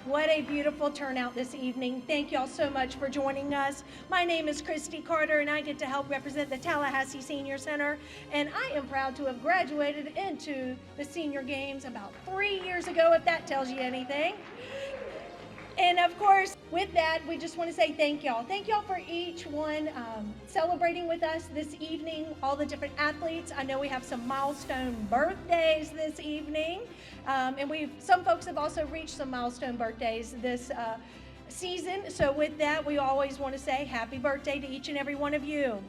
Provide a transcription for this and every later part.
What a beautiful turnout this evening. Thank y'all so much for joining us. My name is Christy Carter, and I get to help represent the Tallahassee Senior Center. And I am proud to have graduated into the Senior Games about 3 years ago, if that tells you anything. And of course, with that, we just want to say thank y'all. Thank y'all for each one celebrating with us this evening, all the different athletes. I know we have some milestone birthdays this evening. And some folks have also reached some milestone birthdays this season. So with that, we always want to say happy birthday to each and every one of you.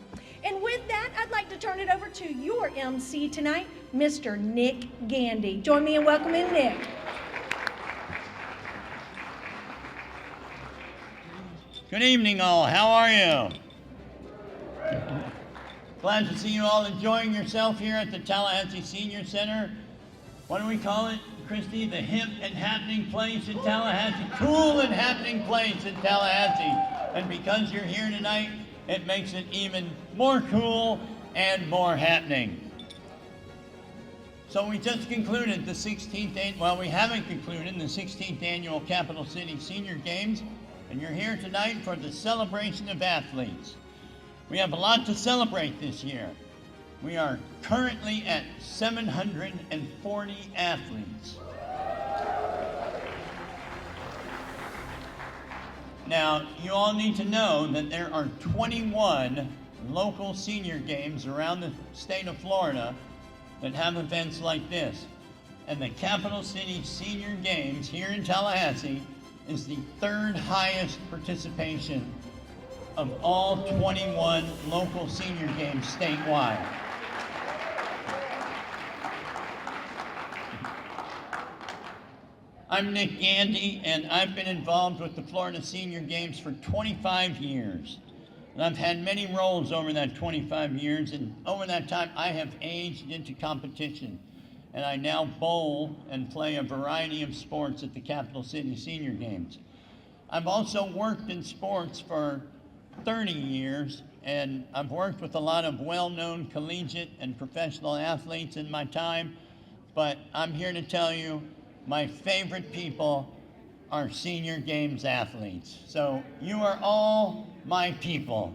And with that, I'd like to turn it over to your MC tonight, Mr. Nick Gandy. Join me in welcoming Nick. Good evening, all. How are you? Glad to see you all enjoying yourself here at the Tallahassee Senior Center. What do we call it, Christy? The hip and happening place in Tallahassee. Cool and happening place in Tallahassee. And because you're here tonight, it makes it even more cool and more happening. So we just concluded the 16th, well, we haven't concluded the 16th annual Capital City Senior Games. And you're here tonight for the celebration of athletes. We have a lot to celebrate this year. We are currently at 740 athletes. Now, you all need to know that there are 21 local senior games around the state of Florida that have events like this. And the Capital City Senior Games here in Tallahassee is the third highest participation of all 21 local senior games statewide. I'm Nick Gandy, and I've been involved with the Florida Senior Games for 25 years. And I've had many roles over that 25 years, and over that time I have aged into competition. And I now bowl and play a variety of sports at the Capital City Senior Games. I've also worked in sports for 30 years, and I've worked with a lot of well-known collegiate and professional athletes in my time, but I'm here to tell you my favorite people are Senior Games athletes. So you are all my people.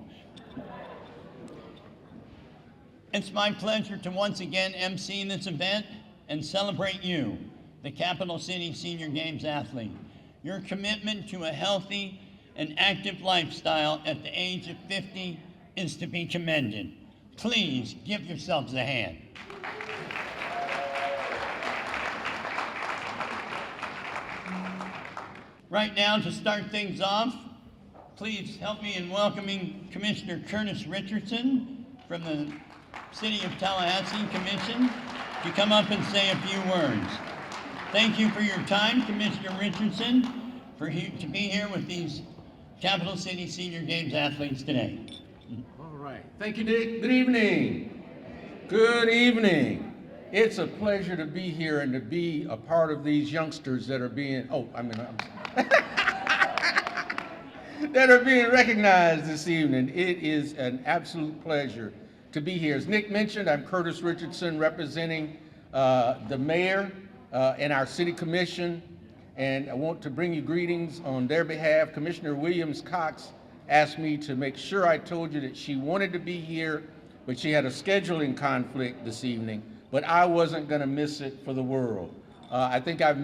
It's my pleasure to once again MC this event and celebrate you, the Capital City Senior Games athlete. Your commitment to a healthy and active lifestyle at the age of 50 is to be commended. Please give yourselves a hand. Right now, to start things off, please help me in welcoming Commissioner Curtis Richardson from the City of Tallahassee Commission to come up and say a few words. Thank you for your time, Commissioner Richardson, to be here with these Capital City Senior Games athletes today. All right. Thank you, Nick. Good evening. Good evening. It's a pleasure to be here and to be a part of these youngsters that are being, that are being recognized this evening. It is an absolute pleasure to be here. As Nick mentioned, I'm Curtis Richardson, representing the mayor and our city commission, and I want to bring you greetings on their behalf. Commissioner Williams Cox asked me to make sure I told you that she wanted to be here, but she had a scheduling conflict this evening, but I wasn't going to miss it for the world. I think I've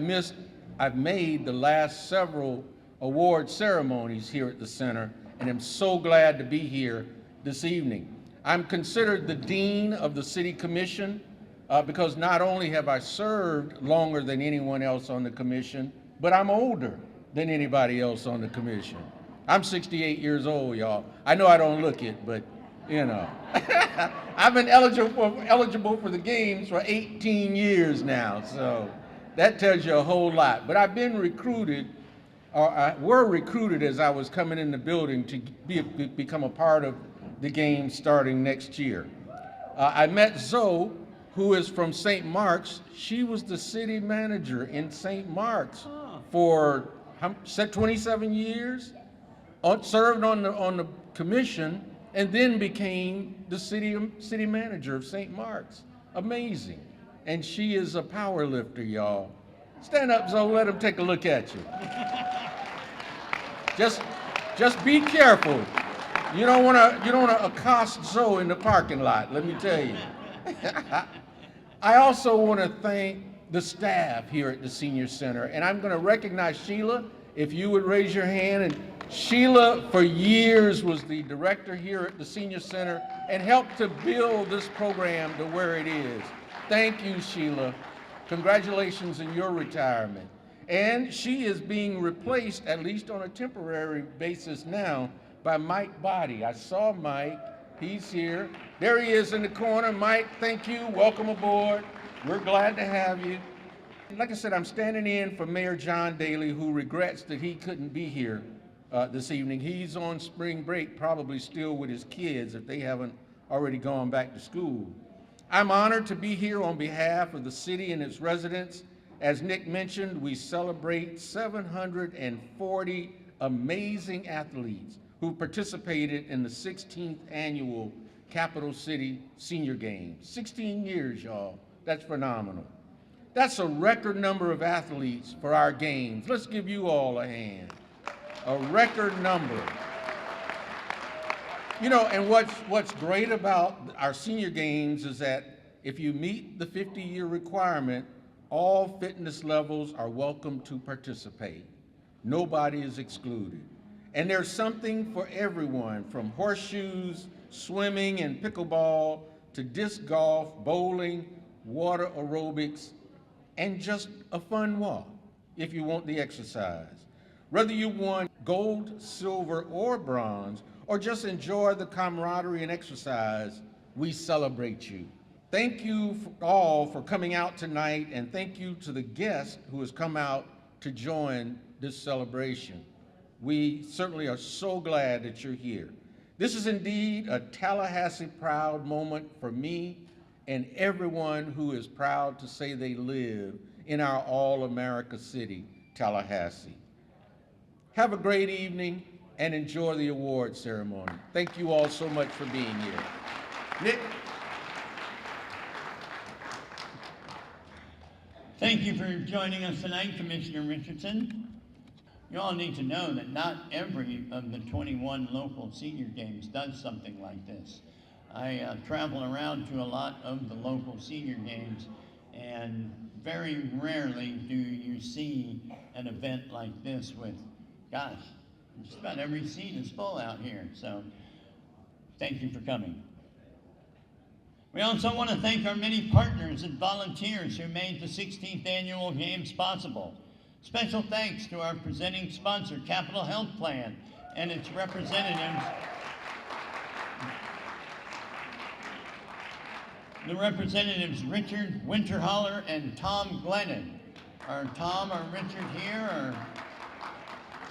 made the last several award ceremonies here at the center, and I'm so glad to be here this evening. I'm considered the dean of the city commission because not only have I served longer than anyone else on the commission, but I'm older than anybody else on the commission. I'm 68 years old, y'all. I know I don't look it, but you know. I've been eligible for the games for 18 years now, so that tells you a whole lot. But I've been recruited, or were recruited as I was coming in the building to become a part of the games starting next year. I met Zoe, who is from St. Mark's. She was the city manager in St. Mark's for 27 years, served on the commission, and then became the city manager of St. Mark's. Amazing. And she is a power lifter, y'all. Stand up, Zoe, let them take a look at you. Just, just be careful. You don't want to accost Zoe in the parking lot, let me tell you. I also want to thank the staff here at the Senior Center, and I'm going to recognize Sheila, if you would raise your hand. And Sheila, for years, was the director here at the Senior Center and helped to build this program to where it is. Thank you, Sheila. Congratulations on your retirement. And she is being replaced, at least on a temporary basis now, by Mike Body. I saw Mike. He's here. There he is in the corner. Mike, thank you. Welcome aboard. We're glad to have you. Like I said, I'm standing in for Mayor John Daly, who regrets that he couldn't be here this evening. He's on spring break, probably still with his kids if they haven't already gone back to school. I'm honored to be here on behalf of the city and its residents. As Nick mentioned, we celebrate 740 amazing athletes who participated in the 16th annual Capital City Senior Games. 16 years, y'all. That's phenomenal. That's a record number of athletes for our games. Let's give you all a hand. A record number. You know, and what's great about our senior games is that if you meet the 50-year requirement, all fitness levels are welcome to participate. Nobody is excluded. And there's something for everyone, from horseshoes, swimming and pickleball, to disc golf, bowling, water aerobics, and just a fun walk if you want the exercise. Whether you won gold, silver, or bronze, or just enjoy the camaraderie and exercise, we celebrate you. Thank you all for coming out tonight, and thank you to the guest who has come out to join this celebration. We certainly are so glad that you're here. This is indeed a Tallahassee proud moment for me and everyone who is proud to say they live in our all-America city, Tallahassee. Have a great evening and enjoy the award ceremony. Thank you all so much for being here. Nick? Thank you for joining us tonight, Commissioner Richardson. You all need to know that not every of the 21 local senior games does something like this. I travel around to a lot of the local senior games, and very rarely do you see an event like this with, gosh, just about every seat is full out here, so thank you for coming. We also want to thank our many partners and volunteers who made the 16th annual games possible. Special thanks to our presenting sponsor, Capital Health Plan, and its representatives. The representatives Richard Winterholler and Tom Glennon. Are Tom or Richard here, or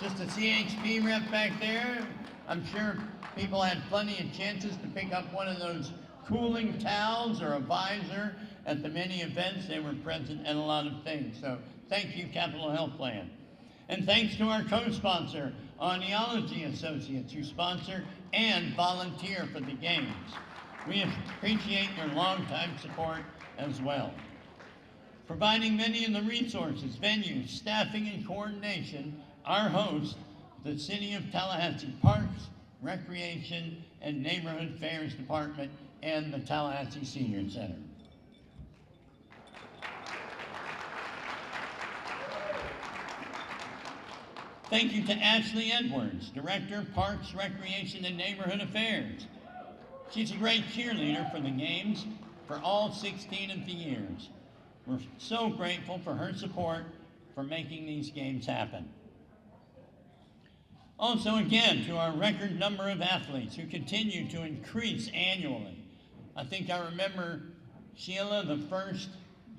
just a CHP rep back there? I'm sure people had plenty of chances to pick up one of those cooling towels or a visor at the many events. They were present at a lot of things. So thank you, Capital Health Plan. And thanks to our co-sponsor, Audiology Associates, who sponsor and volunteer for the games. We appreciate your longtime support as well. Providing many of the resources, venues, staffing, and coordination, our host, the City of Tallahassee Parks, Recreation, and Neighborhood Affairs Department, and the Tallahassee Senior Center. Thank you to Ashley Edwards, Director, Parks, Recreation, and Neighborhood Affairs. She's a great cheerleader for the games for all 16 of the years. We're so grateful for her support for making these games happen. Also, again, to our record number of athletes who continue to increase annually. I think I remember, Sheila, the first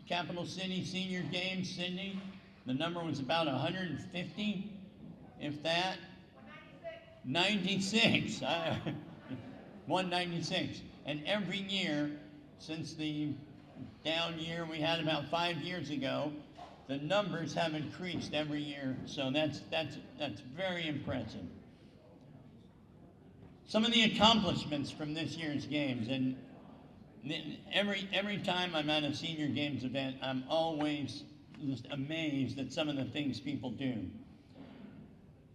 Capital City Senior Games, Sydney, the number was about 150, if that. 96. 196. And every year, since the down year we had about 5 years ago, the numbers have increased every year, so that's very impressive. Some of the accomplishments from this year's games, and every time I'm at a senior games event, I'm always just amazed at some of the things people do.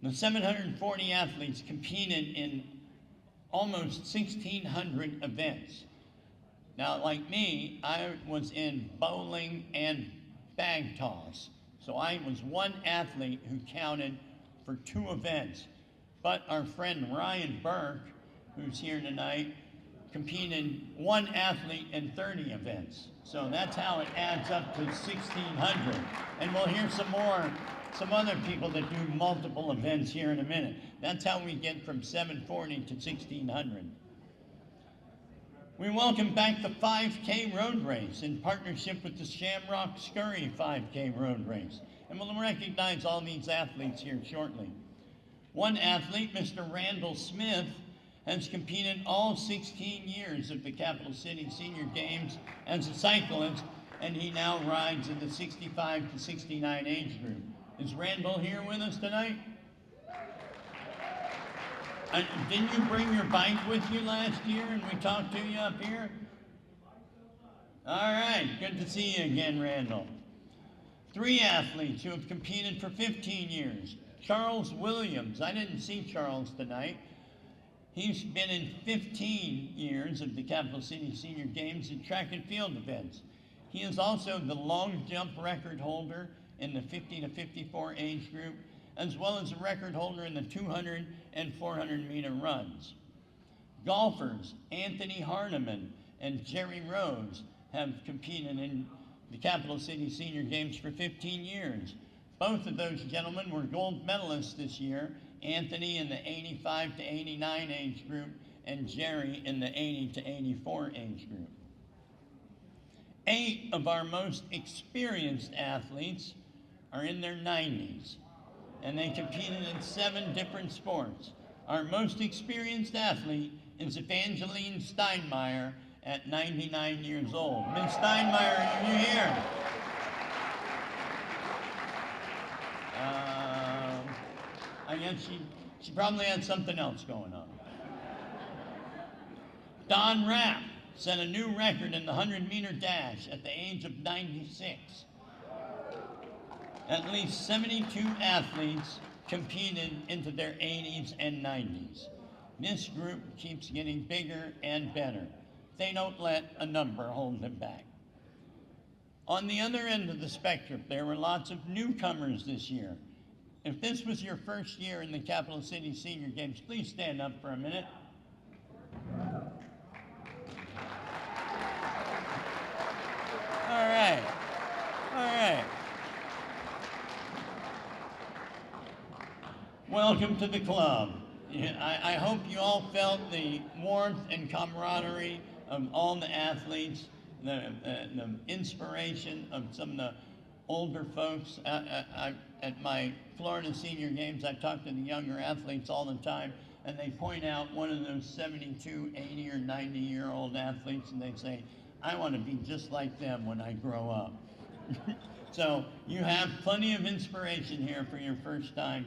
The 740 athletes competed in almost 1,600 events. Now, like me, I was in bowling and bag toss. So I was one athlete who counted for 2 events. But our friend Ryan Burke, who's here tonight, competed 1 athlete in 30 events. So that's how it adds up to 1,600. And we'll hear some other people that do multiple events here in a minute. That's how we get from 740 to 1,600. We welcome back the 5K road race in partnership with the Shamrock Scurry 5K road race. And we'll recognize all these athletes here shortly. One athlete, Mr. Randall Smith, has competed all 16 years of the Capital City Senior Games as a cyclist, and he now rides in the 65 to 69 age group. Is Randall here with us tonight? Didn't you bring your bike with you last year and we talked to you up here? All right, good to see you again, Randall. 3 athletes who have competed for 15 years. Charles Williams, I didn't see Charles tonight. He's been in 15 years of the Capital City Senior Games in track and field events. He is also the long jump record holder in the 50 to 54 age group, as well as a record holder in the 200 and 400 meter runs. Golfers Anthony Hardiman and Jerry Rose have competed in the Capital City Senior Games for 15 years. Both of those gentlemen were gold medalists this year, Anthony in the 85 to 89 age group and Jerry in the 80 to 84 age group. 8 of our most experienced athletes are in their 90s, and they competed in 7 different sports. Our most experienced athlete is Evangeline Steinmeier at 99 years old. Ms. Steinmeier, are you here? I guess she probably had something else going on. Don Rapp set a new record in the 100-meter dash at the age of 96. At least 72 athletes competed into their 80s and 90s. This group keeps getting bigger and better. They don't let a number hold them back. On the other end of the spectrum, there were lots of newcomers this year. If this was your first year in the Capital City Senior Games, please stand up for a minute. All right. Welcome to the club. I hope you all felt the warmth and camaraderie of all the athletes, the inspiration of some of the older folks. At my Florida Senior Games, I talk to the younger athletes all the time, and they point out one of those 72, 80, or 90-year-old athletes, and they say, I want to be just like them when I grow up. So you have plenty of inspiration here for your first-time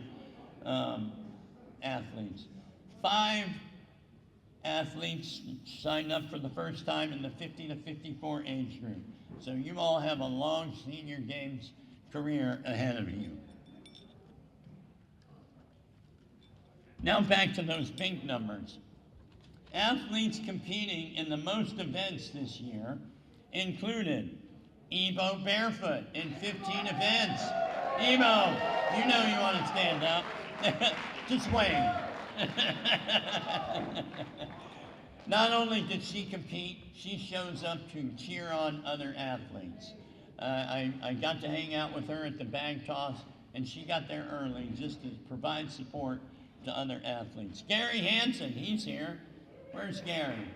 athletes. 5 athletes signed up for the first time in the 50 to 54 age group. So you all have a long Senior Games career ahead of you. Now back to those big numbers. Athletes competing in the most events this year included Evo Barefoot in 15 events. Evo, you know you want to stand up. Just wait. Not only did she compete, she shows up to cheer on other athletes. I got to hang out with her at the bag toss, and she got there early just to provide support to other athletes. Gary Hansen, he's here. Where's Gary?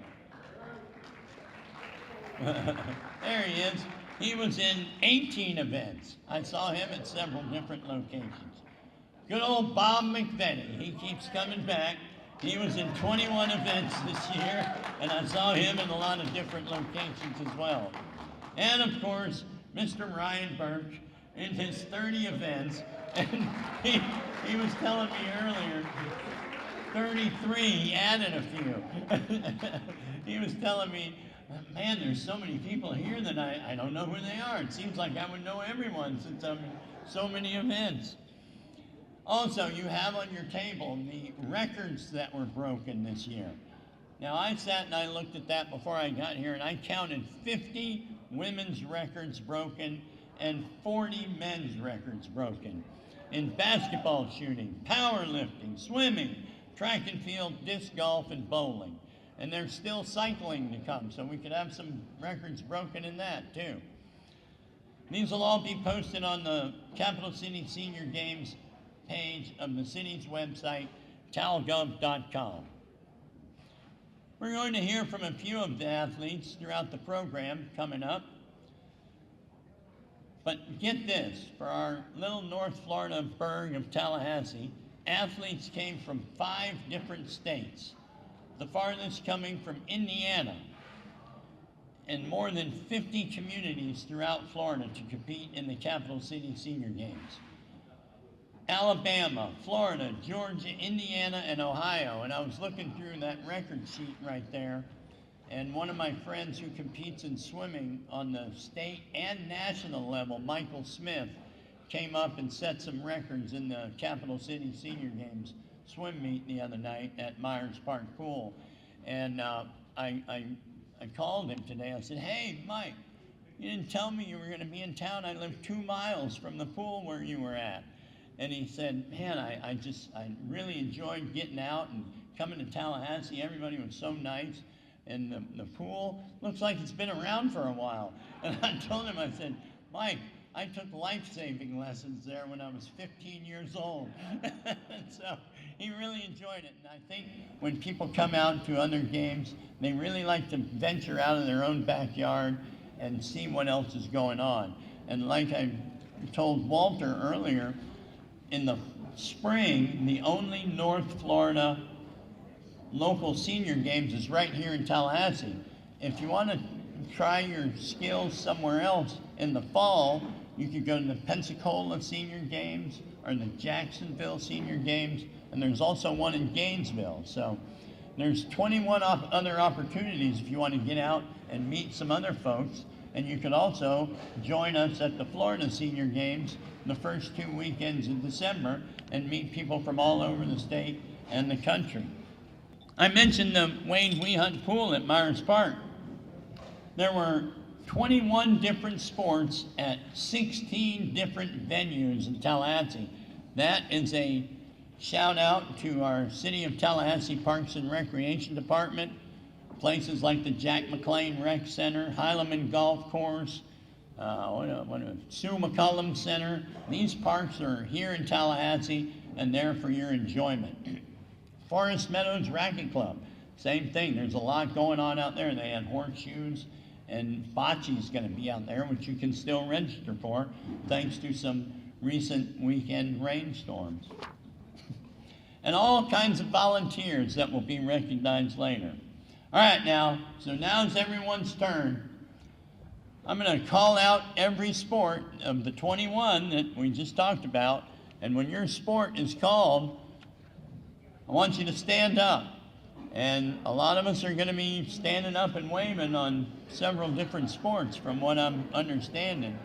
There he is. He was in 18 events. I saw him at several different locations. Good old Bob McVetti, he keeps coming back. He was in 21 events this year, and I saw him in a lot of different locations as well. And of course, Mr. Ryan Burke in his 30 events, and he was telling me earlier, 33, he added a few. He was telling me, man, there's so many people here that I don't know who they are. It seems like I would know everyone since I'm in so many events. Also, you have on your table the records that were broken this year. Now, I sat and I looked at that before I got here, and I counted 50 women's records broken and 40 men's records broken in basketball shooting, powerlifting, swimming, track and field, disc golf, and bowling. And there's still cycling to come, so we could have some records broken in that too. These will all be posted on the Capital City Senior Games page of the city's website, talgov.com. We're going to hear from a few of the athletes throughout the program coming up. But get this, for our little North Florida burg of Tallahassee, athletes came from 5 different states, the farthest coming from Indiana, and more than 50 communities throughout Florida to compete in the Capital City Senior Games. Alabama, Florida, Georgia, Indiana, and Ohio. And I was looking through that record sheet right there, and one of my friends who competes in swimming on the state and national level, Michael Smith, came up and set some records in the Capital City Senior Games swim meet the other night at Myers Park Pool. And I called him today. I said, "Hey, Mike, you didn't tell me you were going to be in town. I live 2 miles from the pool where you were at." And he said, "Man, I really enjoyed getting out and coming to Tallahassee. Everybody was so nice. And the pool looks like it's been around for a while." And I told him, I said, "Mike, I took life-saving lessons there when I was 15 years old." So he really enjoyed it. And I think when people come out to other games, they really like to venture out of their own backyard and see what else is going on. And like I told Walter earlier, in the spring, the only North Florida local senior games is right here in Tallahassee. If you want to try your skills somewhere else in the fall, you could go to the Pensacola Senior Games or the Jacksonville Senior Games, and there's also one in Gainesville. So there's 21 other opportunities if you want to get out and meet some other folks. And you could also join us at the Florida Senior Games the first 2 weekends in December and meet people from all over the state and the country. I mentioned the Wayne Wehunt Pool at Myers Park. There were 21 different sports at 16 different venues in Tallahassee. That is a shout out to our City of Tallahassee Parks and Recreation Department, places like the Jack McLean Rec Center, Hylaman Golf Course, Sue McCollum Center. These parks are here in Tallahassee and there for your enjoyment. Forest Meadows Racquet Club, same thing. There's a lot going on out there. They had horseshoes, and bocce's going to be out there, which you can still register for, thanks to some recent weekend rainstorms. And all kinds of volunteers that will be recognized later. All right, so now's everyone's turn. I'm going to call out every sport of the 21 that we just talked about, and when your sport is called, I want you to stand up. And a lot of us are going to be standing up and waving on several different sports from what I'm understanding.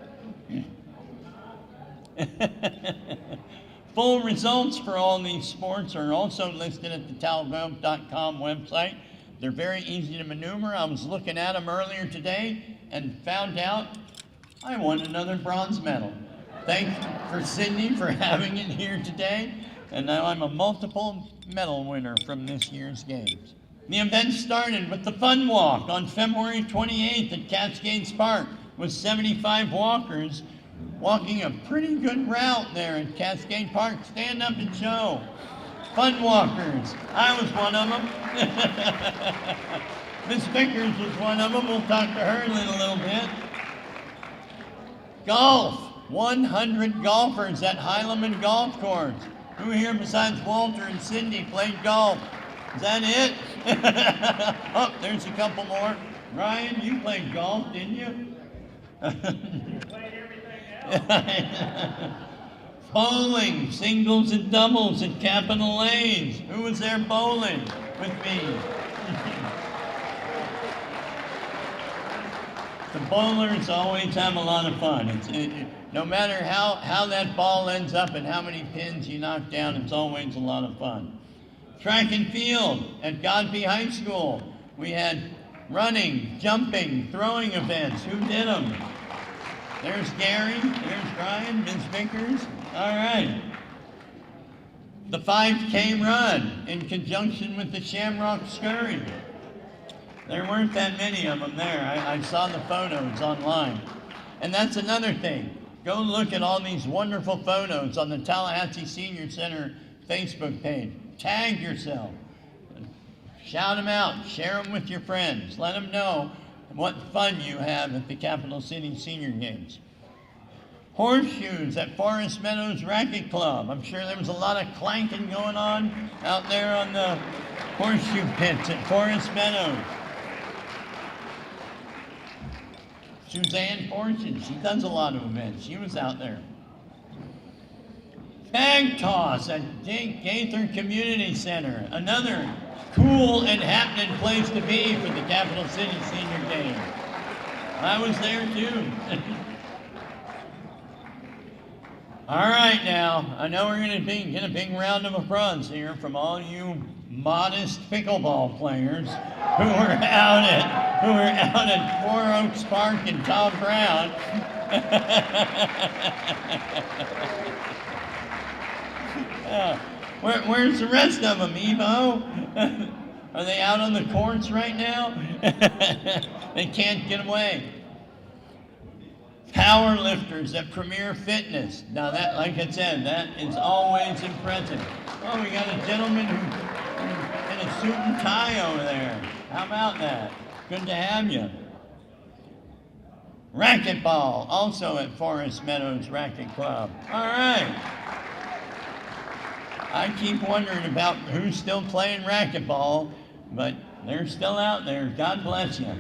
Full results for all these sports are also listed at the talgov.com website. They're very easy to maneuver. I was looking at them earlier today and found out I won another bronze medal. Thanks for Sydney for having it here today. And now I'm a multiple medal winner from this year's games. The event started with the Fun Walk on February 28th at Cascades Park with 75 walkers walking a pretty good route there at Cascade Park. Stand up and show. Fun walkers. I was one of them. Miss Vickers was one of them. We'll talk to her in a little bit. Golf. 100 golfers at Hylaman Golf Course. Who here besides Walter and Cindy played golf? Is that it? Oh, there's a couple more. Ryan, you played golf, didn't you? Played everything else. Bowling, singles and doubles at Capitol Lanes. Who was there bowling with me? The bowlers always have a lot of fun. No matter how that ball ends up and how many pins you knock down, it's always a lot of fun. Track and field at Godby High School. We had running, jumping, throwing events. Who did them? There's Gary, there's Ryan, Ms. Vickers. All right. The 5K run in conjunction with the Shamrock Scurry. There weren't that many of them there. I saw the photos online. And that's another thing. Go look at all these wonderful photos on the Tallahassee Senior Center Facebook page. Tag yourself. Shout them out. Share them with your friends. Let them know what fun you have at the Capital City Senior Games. Horseshoes at Forest Meadows Racket Club. I'm sure there was a lot of clanking going on out there on the horseshoe pits at Forest Meadows. Suzanne Fortune, she does a lot of events. She was out there. Bag toss at Gaither Community Center. Another cool and happening place to be for the Capital City Senior Game. I was there too. All right now, I know we're gonna get a big round of applause here from all you modest pickleball players who were out at Four Oaks Park and Tom Brown. Where's the rest of them, Evo? Are they out on the courts right now? They can't get away. Power lifters at Premier Fitness. Now that, like I said, that is always impressive. Oh, we got a gentleman in a suit and tie over there. How about that? Good to have you. Racquetball, also at Forest Meadows Racket Club. All right. I keep wondering about who's still playing racquetball, but they're still out there. God bless you.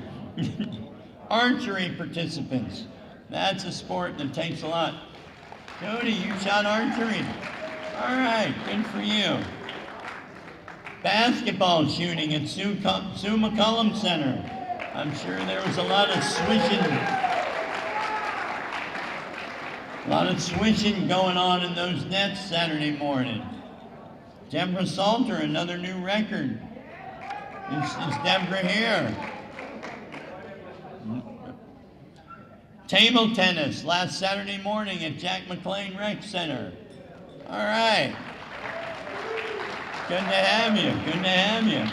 Archery participants. That's a sport that takes a lot. Jody, you shot archery. All right, good for you. Basketball shooting at Sue McCollum Center. I'm sure there was a lot of swishing going on in those nets Saturday morning. Deborah Salter, another new record. Is Deborah here? Table tennis last Saturday morning at Jack McLean Rec Center. All right. Good to have you. Good to have you.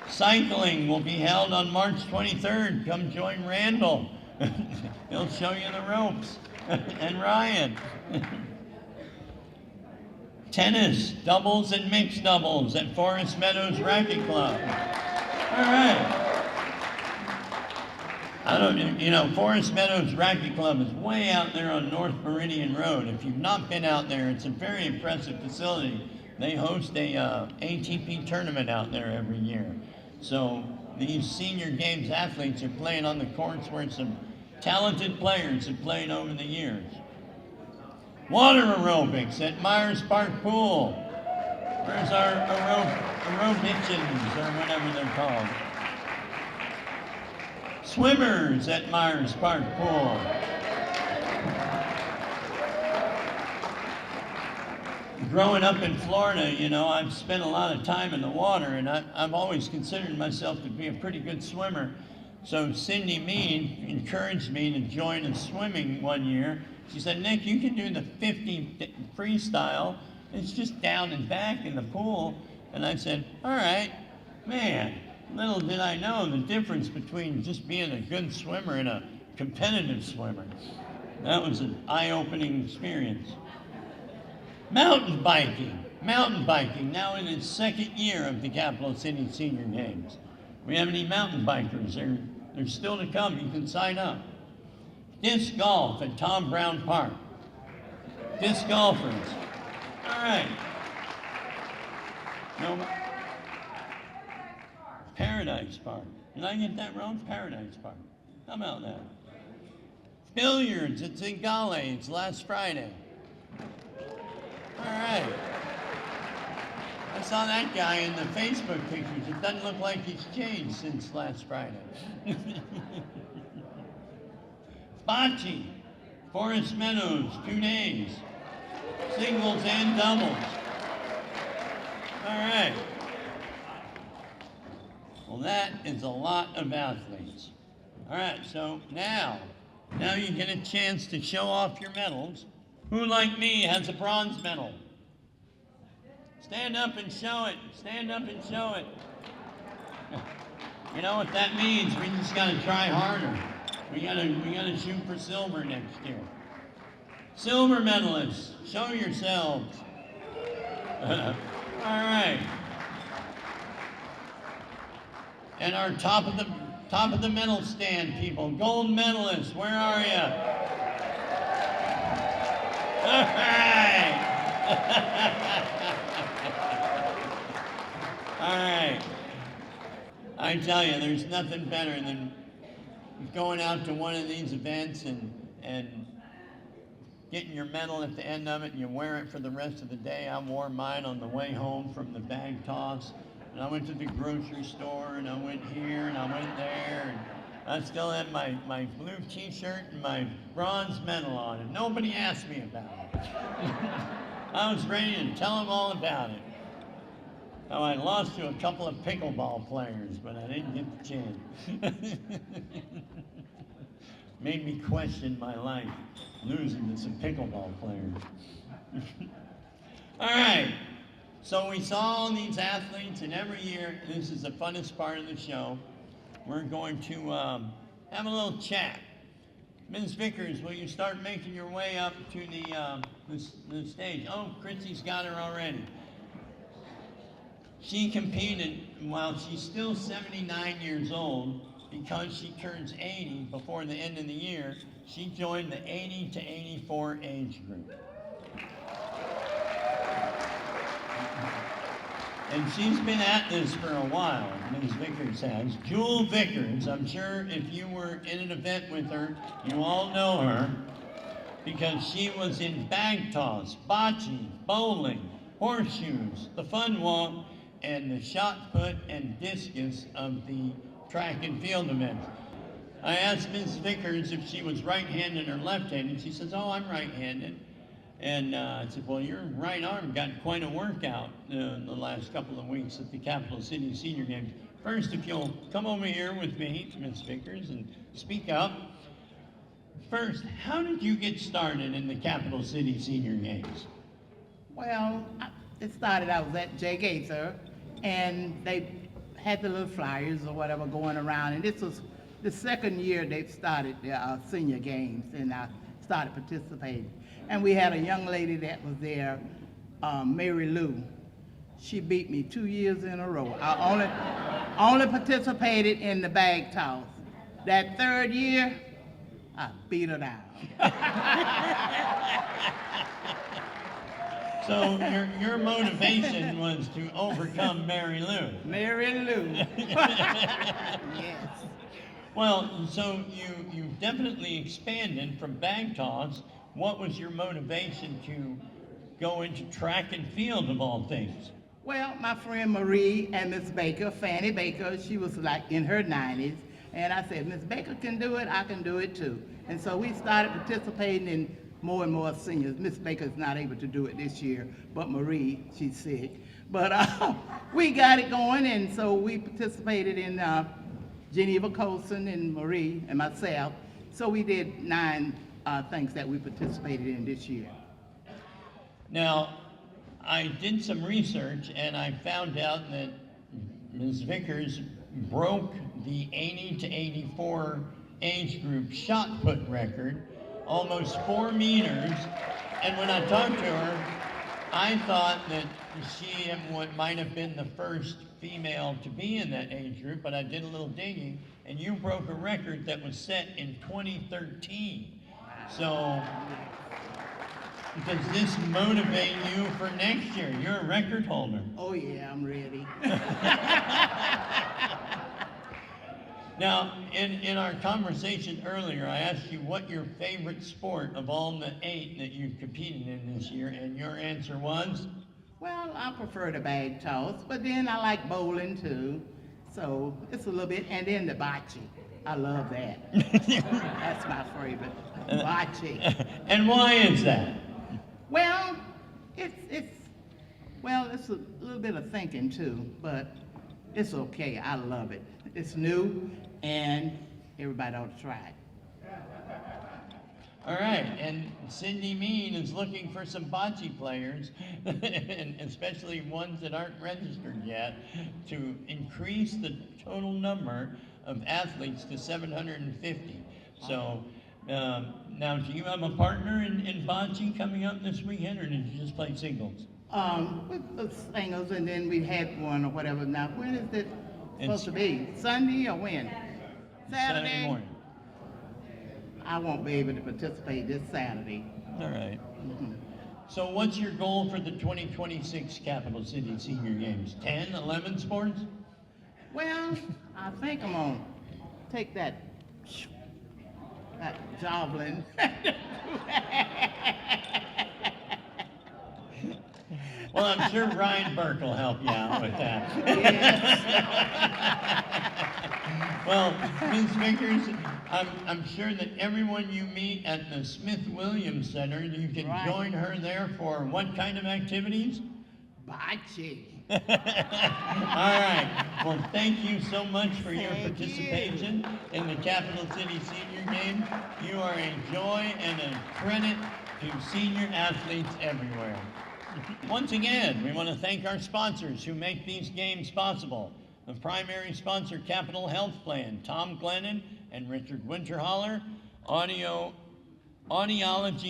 Cycling will be held on March 23rd. Come join Randall. He'll show you the ropes. And Ryan. Tennis, doubles and mixed doubles at Forest Meadows Racket Club. All right. Forest Meadows Racket Club is way out there on North Meridian Road. If you've not been out there, it's a very impressive facility. They host a ATP tournament out there every year. So these senior games athletes are playing on the courts where some talented players have played over the years. Water aerobics at Myers Park Pool. Where's our aerobicians, or whatever they're called? Swimmers at Myers Park Pool. Growing up in Florida, I've spent a lot of time in the water, and I've always considered myself to be a pretty good swimmer. So Cindy Mead encouraged me to join in swimming one year. She said, Nick, you can do the 50 freestyle. It's just down and back in the pool. And I said, all right, man. Little did I know the difference between just being a good swimmer and a competitive swimmer. That was an eye-opening experience. Mountain biking now in its second year of the Capital City Senior Games. We have any mountain bikers? They're still to come. You can sign up. Disc golf at Tom Brown Park. Disc golfers. All right. No. Paradise Park. Did I get that wrong? Paradise Park. How about that? Billiards at Zingale. It's last Friday. All right. I saw that guy in the Facebook pictures. It doesn't look like he's changed since last Friday. Bocce. Forest Meadows, 2 days. Singles and doubles. All right. Well, that is a lot of athletes. All right, so now you get a chance to show off your medals. Who, like me, has a bronze medal? Stand up and show it. Stand up and show it. You know what that means? We just gotta try harder. We gotta shoot for silver next year. Silver medalists, show yourselves. All right. And our top of the medal stand people, gold medalists, where are you? All right. All right. I tell you, there's nothing better than going out to one of these events and getting your medal at the end of it, and you wear it for the rest of the day. I wore mine on the way home from the bag toss, and I went to the grocery store, and I went here, and I went there, and I still had my blue t-shirt and my bronze medal on, and nobody asked me about it. I was ready to tell them all about it. Now, I lost to a couple of pickleball players, but I didn't get the chance. Made me question my life, losing to some pickleball players. All right, so we saw all these athletes, and every year, this is the funnest part of the show, we're going to have a little chat. Ms. Vickers, will you start making your way up to the stage? Oh, Chrissy's got her already. She competed while she's still 79 years old. Because she turns 80 before the end of the year, she joined the 80 to 84 age group. And she's been at this for a while, Ms. Vickers has. Jewel Vickers, I'm sure if you were in an event with her, you all know her, because she was in bag toss, bocce, bowling, horseshoes, the fun walk, and the shot put and discus of the track and field events. I asked Ms. Vickers if she was right-handed or left-handed. She says, oh, I'm right-handed. And I said, well, your right arm got quite a workout in the last couple of weeks at the Capital City Senior Games. First, if you'll come over here with me, Ms. Vickers, and speak up. First, how did you get started in the Capital City Senior Games? Well, it started, I was at Jay Gaither, and they had the little flyers or whatever going around, and this was the second year they started their senior games, and I started participating. And we had a young lady that was there, Mary Lou. She beat me 2 years in a row. I only participated in the bag toss. That third year, I beat her down. So your motivation was to overcome Mary Lou. Mary Lou. Yes. Well, so you definitely expanded from bag toss. What was your motivation to go into track and field of all things? Well, my friend Marie and Miss Baker, Fannie Baker, she was like in her 90s, and I said, Miss Baker can do it, I can do it too. And so we started participating in more and more seniors. Miss Baker's not able to do it this year, but Marie, she's sick. But we got it going, and so we participated in Geneva Colson and Marie and myself. So we did 9 things that we participated in this year. Now, I did some research and I found out that Ms. Vickers broke the 80 to 84 age group shot put record, almost 4 meters. And when I talked to her, I thought that she might have been the first female to be in that age group, but I did a little digging, and you broke a record that was set in 2013. So, does this motivate you for next year? You're a record holder. Oh yeah, I'm ready. Now, in our conversation earlier, I asked you what your favorite sport of all the 8 that you competed in this year, and your answer was? Well, I prefer the bag toss, but then I like bowling too. So it's a little bit, and then the bocce. I love that. That's my favorite. Bocce. And why is that? Well, it's a little bit of thinking too, but it's okay. I love it. It's new, and everybody ought to try it. All right, and Cindy Mean is looking for some bocce players, and especially ones that aren't registered yet, to increase the total number of athletes to 750. So, now, do you have a partner in bocce coming up this weekend, or did you just play singles? With the singles, and then we had one or whatever. Now, when is it supposed It's to be? Sunday or when? Saturday morning. I won't be able to participate this Saturday. All right. So what's your goal for the 2026 Capital City Senior Games? 10, 11 sports? Well, I think I'm gonna take that javelin. Well, I'm sure Brian Burke will help you out with that. Well, Ms. Vickers, I'm sure that everyone you meet at the Smith-Williams Center, you can Right. join her there for what kind of activities? Bocce. All right. Well, thank you so much for your Thank participation in the Capital City Senior Games. You are a joy and a credit to senior athletes everywhere. Once again, we want to thank our sponsors who make these games possible. The primary sponsor, Capital Health Plan, Tom Glennon and Richard Winterholler. Audiology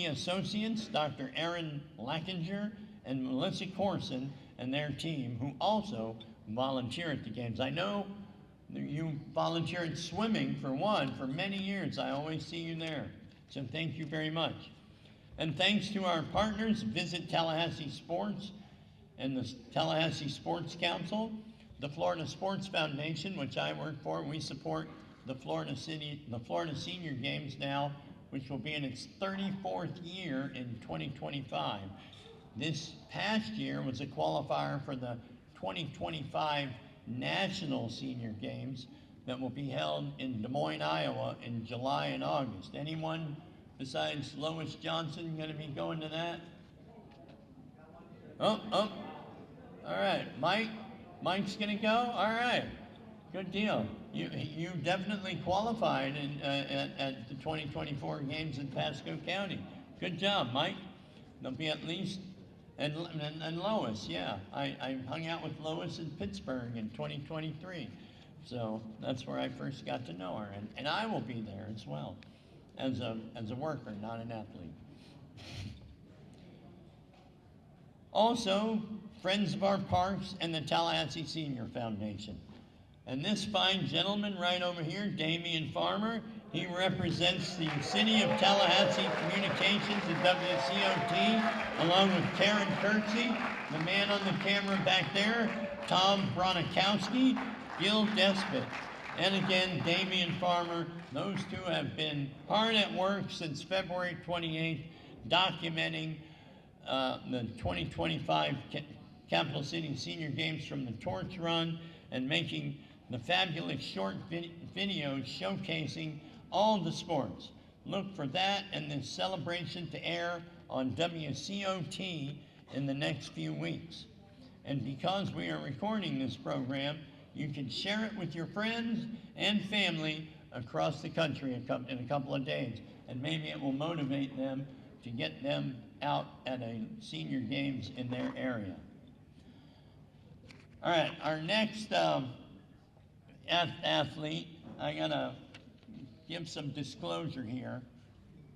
Associates, Dr. Aaron Lackinger and Melissa Corson and their team, who also volunteer at the games. I know that you volunteer in swimming for many years. I always see you there. So thank you very much. And thanks to our partners, Visit Tallahassee Sports and the Tallahassee Sports Council, the Florida Sports Foundation, which I work for. We support the Florida Senior Games now, which will be in its 34th year in 2025. This past year was a qualifier for the 2025 National Senior Games that will be held in Des Moines, Iowa in July and August. Anyone besides Lois Johnson going to be going to that? Oh, all right. Mike's going to go? All right. Good deal. You definitely qualified at the 2024 games in Pasco County. Good job, Mike. There'll be at least, and Lois, yeah. I hung out with Lois in Pittsburgh in 2023. So that's where I first got to know her. And I will be there as well, as a worker, not an athlete. Also, Friends of Our Parks and the Tallahassee Senior Foundation. And this fine gentleman right over here, Damian Farmer, he represents the City of Tallahassee Communications and WCOT, along with Karen Kirksey, the man on the camera back there, Tom Bronikowski, Gil Despot, and again, Damian Farmer. Those two have been hard at work since February 28th, documenting the 2025 Capital City Senior Games from the Torch Run and making the fabulous short videos showcasing all the sports. Look for that and the celebration to air on WCOT in the next few weeks. And because we are recording this program, you can share it with your friends and family across the country in a couple of days. And maybe it will motivate them to get them out at a senior games in their area. All right, our next athlete, I gotta give some disclosure here.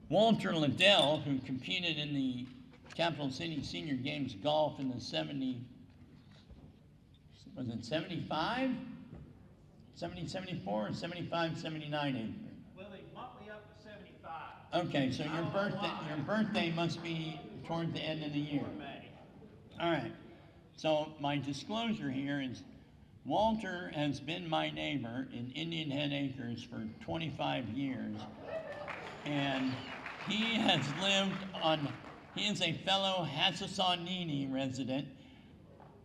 Walter Liddell, who competed in the Capital City Senior Games golf in the 75? 74 or 75, 79 acre? Well, they bumped me up to 75. Okay, so your birthday must be toward the end of the year. May. All right. So my disclosure here is Walter has been my neighbor in Indian Head Acres for 25 years. And he is a fellow Hassasanini resident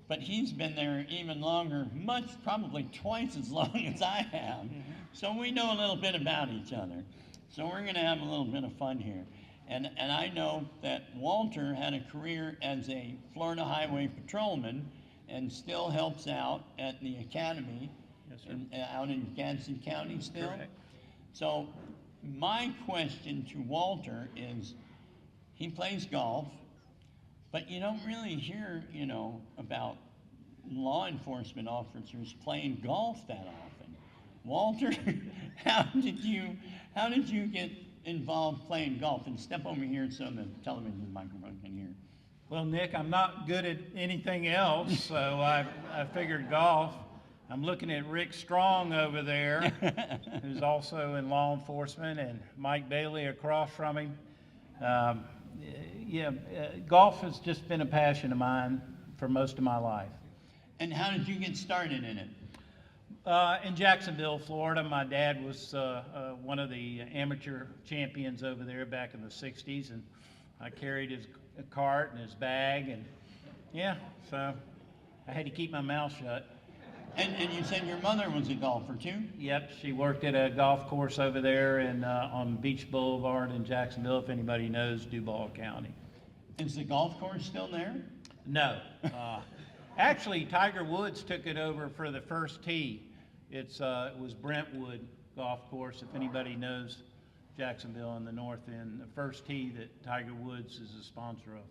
but he's been there even longer, probably twice as long as I have. So we know a little bit about each other. So we're going to have a little bit of fun here. And I know that Walter had a career as a Florida Highway Patrolman and still helps out at the academy. Yes, sir. Out in Gadsden County still. Correct. So my question to Walter is, he plays golf, but you don't really hear, about law enforcement officers playing golf that often. Walter, how did you get involved playing golf? And step over here so the television microphone can hear. Well, Nick, I'm not good at anything else, so I figured golf. I'm looking at Rick Strong over there, who's also in law enforcement, and Mike Bailey across from him. Golf has just been a passion of mine for most of my life. And how did you get started in it? In Jacksonville, Florida, my dad was one of the amateur champions over there back in the 60s, and I carried his cart and his bag, and so I had to keep my mouth shut. And you said your mother was a golfer too? Yep, she worked at a golf course over there on Beach Boulevard in Jacksonville, if anybody knows Duval County. Is the golf course still there? No. Actually, Tiger Woods took it over for the first tee. It was Brentwood Golf Course, if anybody knows Jacksonville in the north end. The first tee that Tiger Woods is a sponsor of.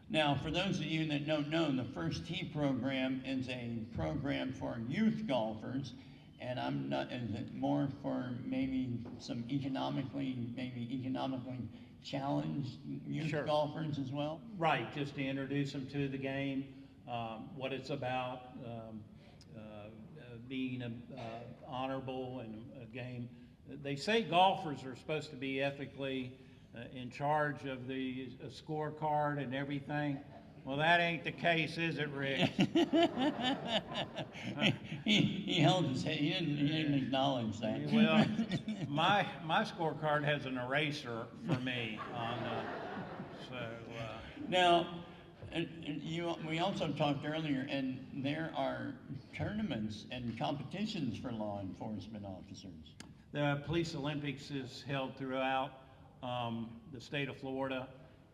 Now, for those of you that don't know, the First Tee program is a program for youth golfers, and is it more for maybe some economically challenged youth Sure. golfers as well? Right, just to introduce them to the game, what it's about, being honorable in a game. They say golfers are supposed to be ethically in charge of the scorecard and everything. Well, that ain't the case, is it, Rick? he held his head. He didn't acknowledge that. Well, my scorecard has an eraser for me on. Now, we also talked earlier, and there are tournaments and competitions for law enforcement officers. The Police Olympics is held throughout the state of Florida,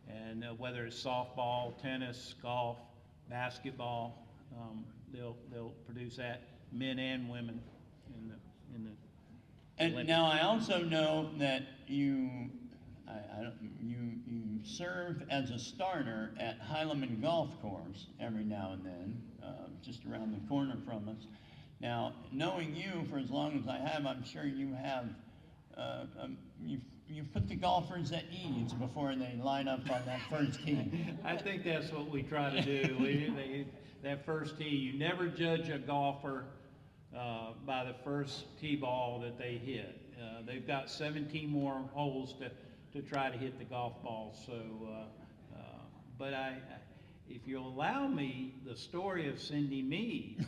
and whether it's softball, tennis, golf, basketball, they'll produce that, men and women in the And Olympics. now I also know that you serve as a starter at Heileman Golf Course every now and then, just around the corner from us. Now, knowing you for as long as I have, I'm sure you have you put the golfers at ease before they line up on that first tee. I think that's what we try to do. That first tee, you never judge a golfer by the first tee ball that they hit. They've got 17 more holes to try to hit the golf ball. So, but if you'll allow me, the story of Cindy Meade,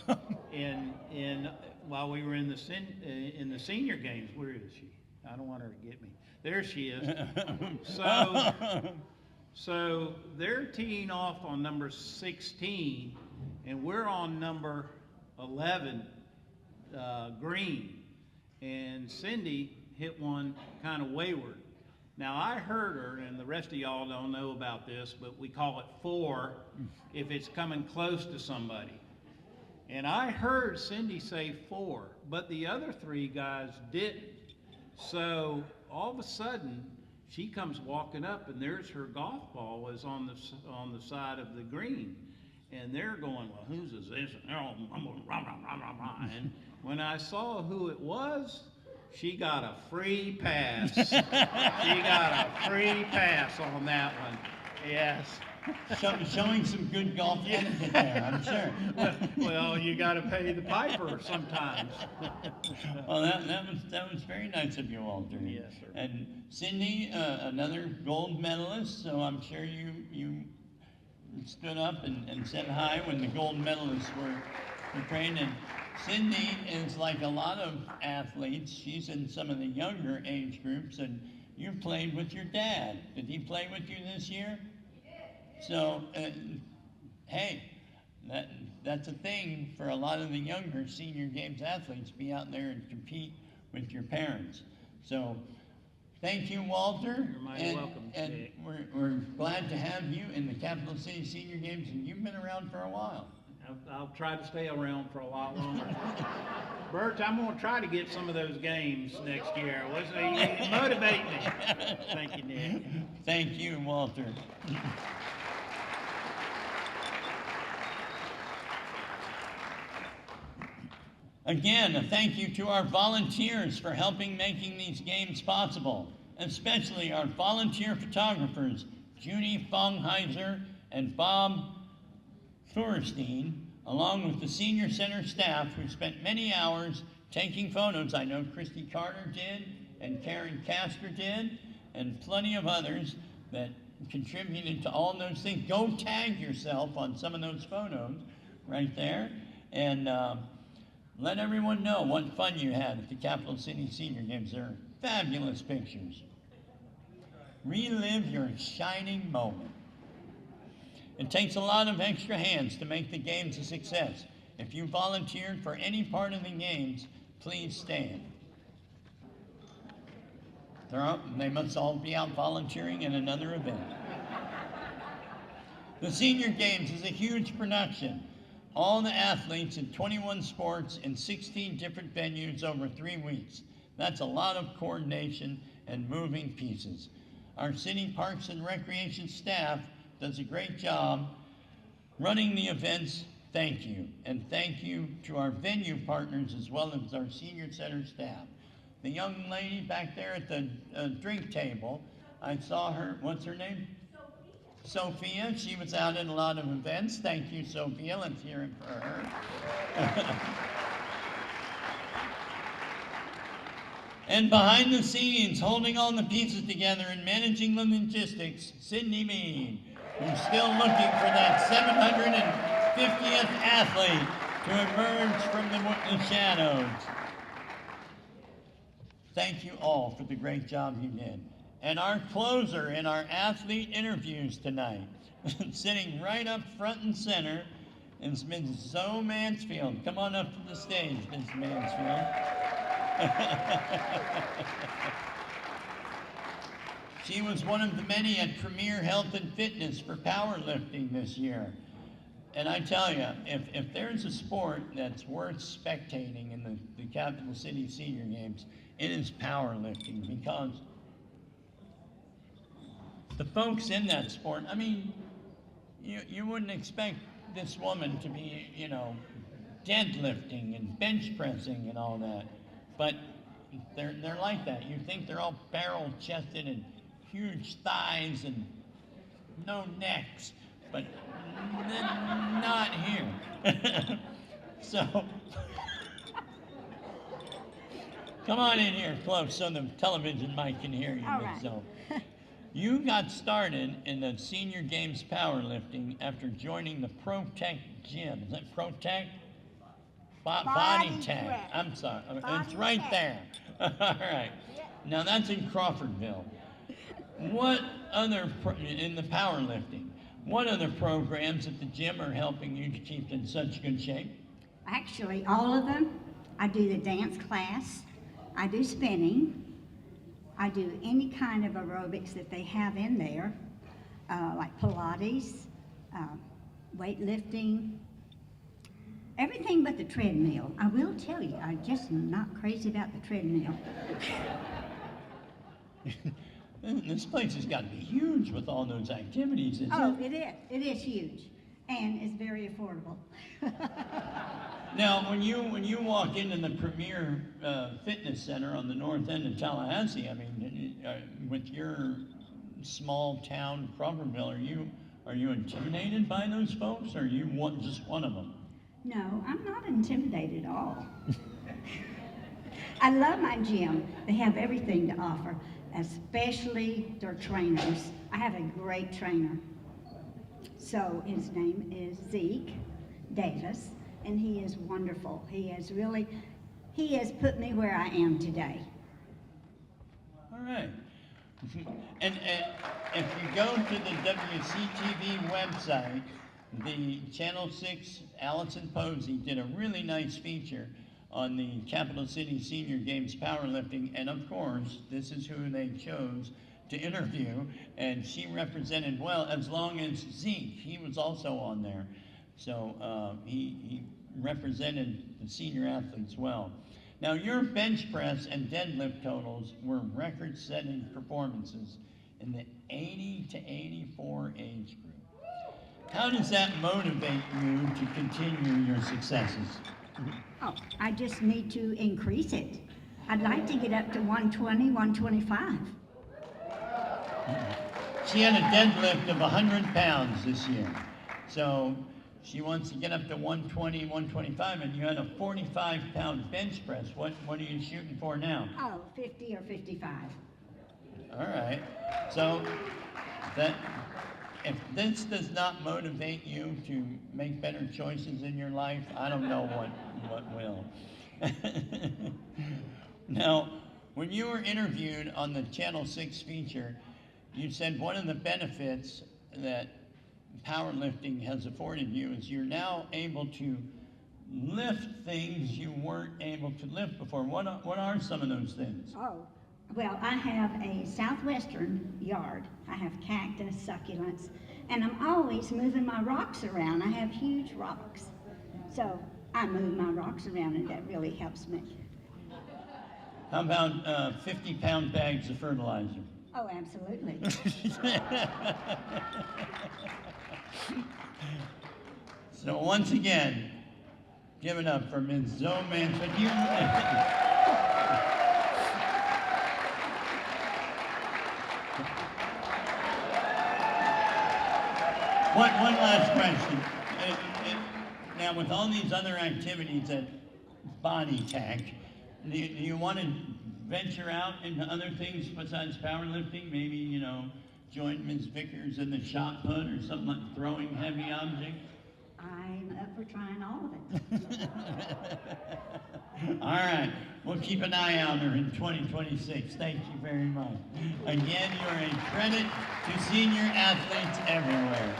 while we were in the senior games, where is she? I don't want her to get me. There she is. So they're teeing off on number 16, and we're on number 11, green. And Cindy hit one kind of wayward. Now I heard her, and the rest of y'all don't know about this, but we call it 4 if it's coming close to somebody. And I heard Cindy say 4, but the other 3 guys didn't. So all of a sudden, she comes walking up, and there's her golf ball is on the side of the green, and they're going, well, whose is this? And they're all rah, rah, rah, rah, rah. And when I saw who it was, she got a free pass. She got a free pass on that one. Yes. Showing some good golf etiquette there, I'm sure. Well, you got to pay the piper sometimes. Well, that was very nice of you, Walter. Yes, sir. And Cindy, another gold medalist, so I'm sure you stood up and said hi when the gold medalists were trained. And Cindy is like a lot of athletes. She's in some of the younger age groups, and you played with your dad. Did he play with you this year? So, hey, That's a thing for a lot of the younger senior games athletes, be out there and compete with your parents. So thank you, Walter. You're mighty welcome, And Nick. we're glad to have you in the Capital City Senior Games, and you've been around for a while. I'll try to stay around for a lot longer. Bert, I'm gonna try to get some of those games next year. You motivate me. Thank you, Nick. Thank you, Walter. Again, a thank you to our volunteers for helping making these games possible, especially our volunteer photographers, Judy Fongheiser and Bob Thorstein, along with the Senior Center staff who spent many hours taking photos. I know Christy Carter did, and Karen Castor did, and plenty of others that contributed to all those things. Go tag yourself on some of those photos right there, and let everyone know what fun you had at the Capital City Senior Games. They're fabulous pictures. Relive your shining moment. It takes a lot of extra hands to make the games a success. If you volunteered for any part of the games, please stand. They must all be out volunteering in another event. The Senior Games is a huge production. All the athletes in 21 sports in 16 different venues over 3 weeks. That's a lot of coordination and moving pieces. Our City Parks and Recreation staff does a great job running the events. Thank you. And thank you to our venue partners as well as our Senior Center staff. The young lady back there at the drink table, I saw her, what's her name? Sophia. She was out at a lot of events. Thank you, Sophia. Let's hear it for her. And behind the scenes, holding all the pieces together and managing the logistics, Cindy Mead, who's still looking for that 750th athlete to emerge from the shadows. Thank you all for the great job you did. And our closer in our athlete interviews tonight, sitting right up front and center, is Ms. Zoe Mansfield. Come on up to the stage, Ms. Mansfield. She was one of the many at Premier Health and Fitness for powerlifting this year. And I tell you, if there's a sport that's worth spectating in the Capital City Senior Games, it is powerlifting, because the folks in that sport, I mean, you wouldn't expect this woman to be, deadlifting and bench pressing and all that, but they're like that. You think they're all barrel chested and huge thighs and no necks, but not here. So come on in here close so the television mic can hear you. All right. So you got started in the Senior Games powerlifting after joining the ProTech gym. Is that ProTech? Body Tech. Tech. I'm sorry. It's Body right Tech. there. All right. Now that's in Crawfordville. What other, in the powerlifting, what other programs at the gym are helping you to keep in such good shape? Actually, all of them. I do the dance class, I do spinning, I do any kind of aerobics that they have in there, like Pilates, weightlifting, everything but the treadmill. I will tell you, I just am not crazy about the treadmill. This place has got to be huge with all those activities, isn't Oh, it? it is. It is huge, and it's very affordable. Now, when you walk into the Premier Fitness Center on the north end of Tallahassee, I mean, with your small town Crawfordville, are you intimidated by those folks, or are you just one of them? No, I'm not intimidated at all. I love my gym. They have everything to offer, especially their trainers. I have a great trainer. So his name is Zeke Davis, and he is wonderful. He has put me where I am today. All right. And if you go to the WCTV website, the Channel 6, Allison Posey, did a really nice feature on the Capital City Senior Games powerlifting, and of course, this is who they chose to interview, and she represented well, as long as Zeke, he was also on there. So he represented the senior athletes well. Now, your bench press and deadlift totals were record-setting performances in the 80 to 84 age group. How does that motivate you to continue your successes? Oh, I just need to increase it. I'd like to get up to 120, 125. She had a deadlift of 100 pounds this year. So she wants to get up to 120, 125, and you had a 45-pound bench press. What are you shooting for now? Oh, 50 or 55. All right. So that if this does not motivate you to make better choices in your life, I don't know what will. Now, when you were interviewed on the Channel 6 feature, you said one of the benefits that powerlifting has afforded you is you're now able to lift things you weren't able to lift before. What are some of those things? Oh, well, I have a southwestern yard. I have cactus, succulents, and I'm always moving my rocks around. I have huge rocks. So I move my rocks around, and that really helps me. How about 50-pound bags of fertilizer? Oh, absolutely. So once again, give it up for Ms. Zoe Mansfield. One last question. Now, with all these other activities at Body Tech, do you want to venture out into other things besides powerlifting? Maybe, join Ms. Vickers in the shot put or something like throwing heavy objects? I'm up for trying all of it. All right, we'll keep an eye on her in 2026. Thank you very much. Again, you're a credit to senior athletes everywhere.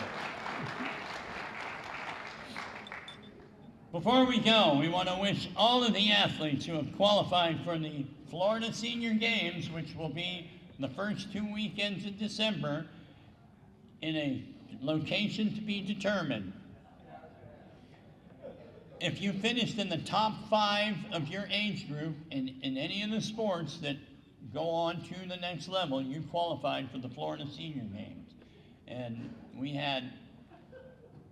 Before we go, we want to wish all of the athletes who have qualified for the Florida Senior Games, which will be the first 2 weekends in December, in a location to be determined. If you finished in the top 5 of your age group in any of the sports that go on to the next level, you qualified for the Florida Senior Games. And we had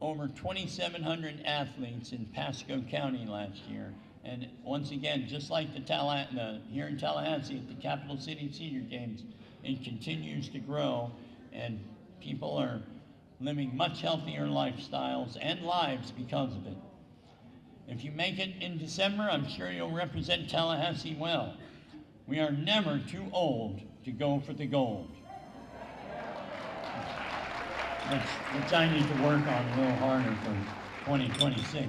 over 2,700 athletes in Pasco County last year. And once again, just like here in Tallahassee at the Capital City Senior Games, it continues to grow, and people are living much healthier lifestyles and lives because of it. If you make it in December, I'm sure you'll represent Tallahassee well. We are never too old to go for the gold. Which I need to work on a little harder for 2026.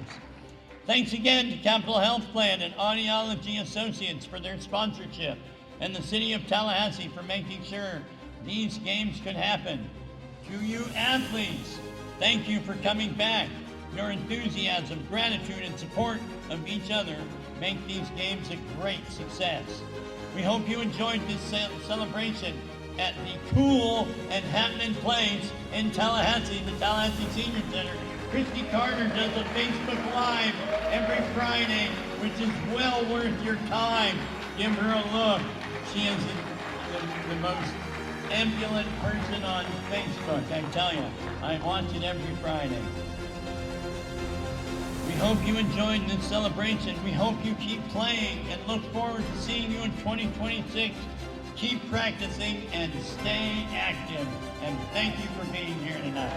Thanks again to Capital Health Plan and Audiology Associates for their sponsorship, and the City of Tallahassee for making sure these games could happen. To you athletes, thank you for coming back. Your enthusiasm, gratitude, and support of each other make these games a great success. We hope you enjoyed this celebration at the cool and happening place in Tallahassee, the Tallahassee Senior Center. Christy Carter does a Facebook Live every Friday, which is well worth your time. Give her a look. She is the most ambulant person on Facebook, I tell you. I watch it every Friday. We hope you enjoyed this celebration. We hope you keep playing and look forward to seeing you in 2026. Keep practicing and stay active. And thank you for being here tonight.